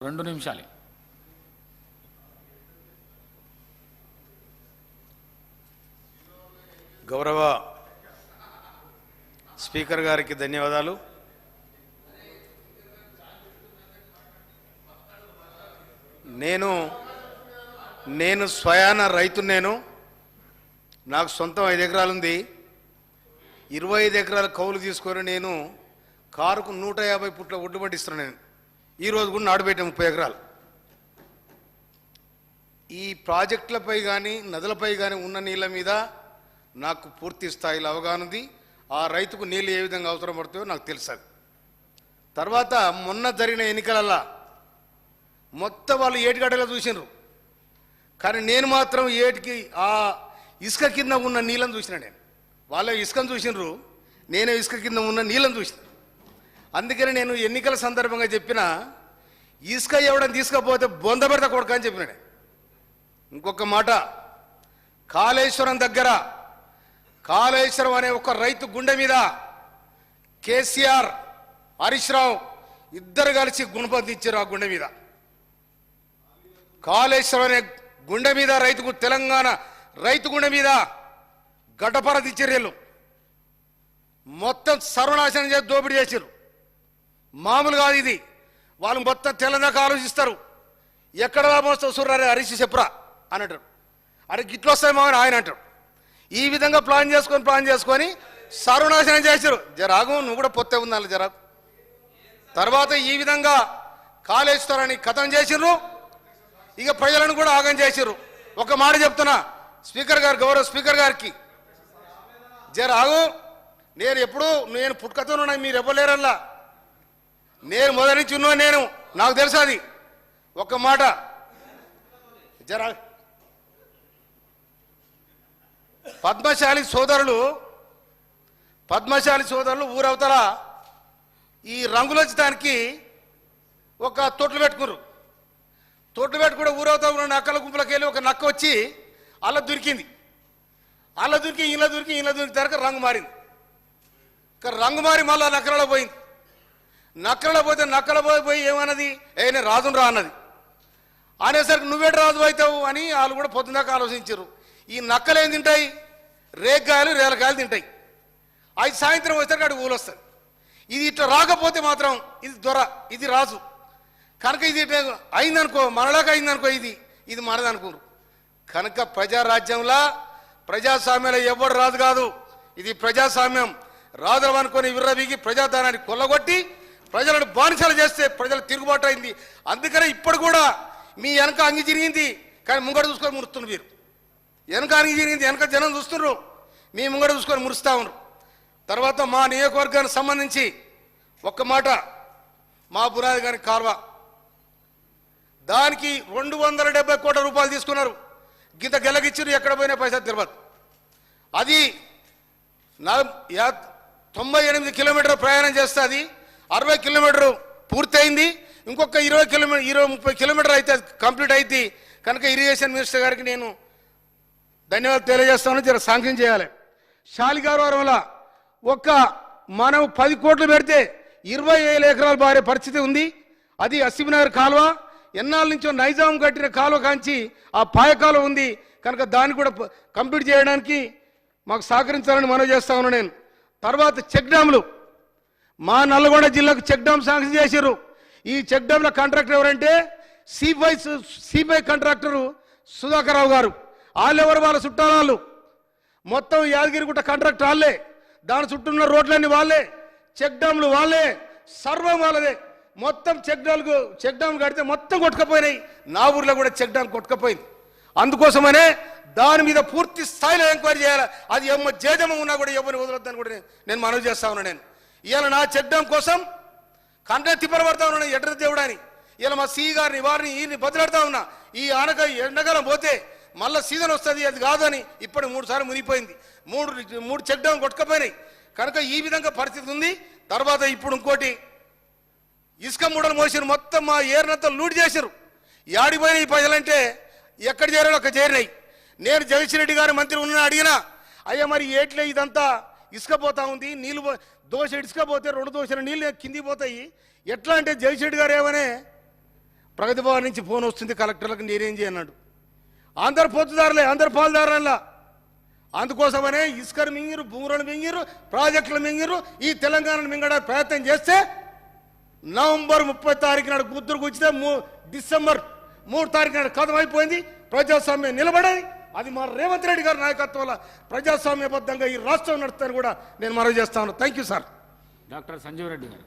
2 నిమిషాలే. గౌరవ స్పీకర్ గారికి ధన్యవాదాలు. నేను స్వయాన రైతు. నాకు సొంతం 5 ఎకరాలు ఉంది. 25 ఎకరాల కౌలు తీసుకొని నేను కారుకు 150 పుట్ల ఒడ్డు పట్టిస్తున్నాను. ఈరోజు కూడా నాటుపెట్టాను 30 ఎకరాలు. ఈ ప్రాజెక్టులపై కానీ నదులపై కానీ ఉన్న నీళ్ళ మీద నాకు పూర్తి స్థాయిలో అవగాహన ఉంది. ఆ రైతుకు నీళ్ళు ఏ విధంగా అవసరం పడుతుందో నాకు తెలుసు. తర్వాత మొన్న జరిగిన ఎన్నికలల్లో మొత్తం వాళ్ళు ఏటిగడ్డలో చూసినారు, కానీ నేను మాత్రం ఏటికి ఆ ఇసుక కింద ఉన్న నీళ్ళని చూసిన. వాళ్ళ ఇసుకను చూసినారు, నేనే ఇసుక కింద ఉన్న నీళ్ళని చూసిన. అందుకని నేను ఎన్నికల సందర్భంగా చెప్పిన, ఇసుక ఎవడని తీసుకపోతే బొంద పెడతా కొడుక అని చెప్పినాడు. ఇంకొక మాట, కాళేశ్వరం దగ్గర కాళేశ్వరం అనే ఒక రైతు గుండె మీద కేసీఆర్, హరీష్ రావు ఇద్దరు కలిసి గుణపందించారు. ఆ గుండె మీద, కాళేశ్వరం అనే గుండె మీద రైతుకు, తెలంగాణ రైతు గుండె మీద గడ్డపర దించారు. మొత్తం సర్వనాశనం చేసి దోపిడీ చేశారు. మామూలు కాదు ఇది. వాళ్ళు మొత్తం తెలంగాణకు ఆలోచిస్తారు. ఎక్కడ మోస్తావు సుర్రారే హరీష్ చెప్పరా అని అంటారు. అరే గిట్లు వస్తాయేమో అని ఆయన అంటాడు. ఈ విధంగా ప్లాన్ చేసుకొని సర్వనాశనం చేశారు. జరాగు నువ్వు కూడా పొత్తే ఉందా జరాగు. తర్వాత ఈ విధంగా కాళేశ్వరాన్ని ఖతం చేసిర్రు. ఇక ప్రజలను కూడా ఆగం చేసిర్రు. ఒక మాట చెప్తున్నా స్పీకర్ గారు, గౌరవ స్పీకర్ గారికి, జరాగు నేను పుట్టుకతోనున్నా, మీరు ఇవ్వలేరల్లా. నేను మొదటి నుంచి ఉన్నా, నాకు తెలుసు అది. ఒక మాట జరా, పద్మశాలి సోదరులు ఊరవతల ఈ రంగులొచ్చడానికి ఒక తొట్లు పెట్టుకున్నారు. తొట్లు పెట్టుకుంటే ఊరవతల ఉన్న నక్కల గుంపులకు వెళ్ళి ఒక నక్క వచ్చి అలా దొరికింది. ఇలా దొరికి తరక రంగు మారింది. రంగు మారి మళ్ళీ నక్కలలో పోయింది. నక్కల పోయి ఏమన్నది, నేను రాజును రా అన్నది. అనేసరికి నువ్వేట రాజు అవుతావు అని వాళ్ళు కూడా పొద్దుదాకా ఆలోచించారు. ఈ నక్కలు ఏం తింటాయి, రేగ్గాయలు రేలకాయలు తింటాయి. అది సాయంత్రం వచ్చేసరికి అటు ఊలు వస్తుంది. ఇది ఇట్లా రాకపోతే మాత్రం ఇది దొర, ఇది రాజు. కనుక ఇది అయిందనుకో, మనలాగా అయిందనుకో, ఇది మనదనుకోరు. కనుక ప్రజారాజ్యంలా, ప్రజాస్వామ్యంలో ఎవడు రాజు కాదు. ఇది ప్రజాస్వామ్యం. రాజులు అనుకొని విర్రవీగి ప్రజాధనాన్ని కొల్లగొట్టి ప్రజలను బానిసలు చేస్తే ప్రజలు తిరుగుబాటు అయింది. అందుకనే ఇప్పుడు కూడా మీ వెనక అంగి జరిగింది, కానీ ముంగడ చూసుకొని మురుస్తున్నారు. మీరు వెనక అంగి జరిగింది, వెనక జనం చూస్తున్నారు, మీ ముంగడ చూసుకొని మురుస్తూ ఉన్నారు. తర్వాత మా నియోజకవర్గానికి సంబంధించి ఒక్క మాట, మా బురాది గారి కాల్వ, దానికి 270 కోట్ల రూపాయలు తీసుకున్నారు. గింత గెలగిచ్చారు, ఎక్కడ పోయినా పైసా తెలియదు. అది 98 కిలోమీటర్ ప్రయాణం చేస్తుంది. 60 కిలోమీటర్ పూర్తయింది. ఇంకొక 20-30 కిలోమీటర్ అయితే కంప్లీట్ అయింది. కనుక ఇరిగేషన్ మినిస్టర్ గారికి నేను ధన్యవాదాలు తెలియజేస్తాను. జర శాంక్షన్ చేయాలి. శాలిగారవరంలో మనం 10 కోట్లు పెడితే 27 ఎకరాలు బారే పరిస్థితి ఉంది. అది అసిబినగర్ కాలువ, ఎన్నాళ్ళ నుంచో నైజాం కట్టిన కాలువ కాంచి ఆ పాయ కాలువ ఉంది. కనుక దాన్ని కూడా కంప్లీట్ చేయడానికి మాకు సహకరించాలని మనవి చేస్తా ఉన్నాను నేను. తర్వాత చెక్ డ్యాములు, మా నల్గొండ జిల్లాకు చెక్ డ్యామ్ శాంక్షన్ చేశారు. ఈ చెక్ డ్యామ్ల కాంట్రాక్టర్ ఎవరంటే సిబై కాంట్రాక్టరు సుధాకర్ రావు గారు. వాళ్ళెవరు, వాళ్ళ చుట్టాలు. మొత్తం యాదగిరిగుట్ట కాంట్రాక్ట్ వాళ్ళే, దాని చుట్టూ ఉన్న రోడ్లన్నీ వాళ్ళే, చెక్ డ్యాములు వాళ్ళే, సర్వం వాళ్ళదే. మొత్తం చెక్ డ్యామ్ కడితే మొత్తం కొట్టుకపోయినాయి. నా ఊర్లో కూడా చెక్ డ్యామ్ కొట్టుకపోయింది. అందుకోసమనే దాని మీద పూర్తి స్థాయిలో ఎంక్వైరీ చేయాలి. అది జేజమ ఉన్నా కూడా ఎవరిని వదలొద్దని కూడా నేను మనవి చేస్తా ఉన్నా. ఇవాళ నా చెక్ డ్యామ్ కోసం కంటే తిప్పరపడతా ఉన్నాను ఎడ్ర దేవుడు అని. ఇలా మా సీ గారిని వారిని ఈయన్ని బదిలాడుతూ ఉన్నా. ఈ ఆనక ఎండకాలం పోతే మళ్ళీ సీజన్ వస్తుంది, అది కాదని ఇప్పుడు 3 సార్లు మునిగిపోయింది. 3 చెక్ డ్యామ్ కొట్టుకపోయినాయి. కనుక ఈ విధంగా పరిస్థితి ఉంది. తర్వాత ఇప్పుడు ఇంకోటి, ఇసుక మూడలు మోసారు, మొత్తం మా ఏరినంతా లూట్ చేశారు. యాడిపోయిన ఈ ప్రజలంటే ఎక్కడ చేరాలో అక్కడ చేరినాయి. నేను జగదీష్ రెడ్డి గారి మంత్రి ఉన్న అడిగినా, అయ్యా మరి ఏట్లే ఇదంతా ఇసుక పోతా ఉంది, నీళ్ళు దోశ ఇసుక పోతే 2 దోశల నీళ్ళు కింది పోతాయి, ఎట్లా అంటే జగదీష్ రెడ్డి గారు ఏమనే ప్రగతి భవన్ నుంచి ఫోన్ వస్తుంది కలెక్టర్లకు నేనేం చేయన్నాడు. అందరు పొత్తుదారులే, అందరు పాలుదారులా. అందుకోసమనే ఇసుకను మింగిరు, భూములను మింగిరు, ప్రాజెక్టులు మింగిరు. ఈ తెలంగాణను మింగడానికి ప్రయత్నం చేస్తే నవంబర్ 30 తారీఖు నాడు గుర్తులు కూర్చితే డిసెంబర్ 3 తారీఖు నాడు కథం అయిపోయింది. ప్రజాస్వామ్యం నిలబడేది. అది మా రేవంత్ రెడ్డి గారి నాయకత్వంలో ప్రజాస్వామ్యబద్ధంగా ఈ రాష్ట్రం నడుస్తుందని కూడా నేను మనవి చేస్తాను. Thank you sir. Doctor Sanjeev Reddy గారు.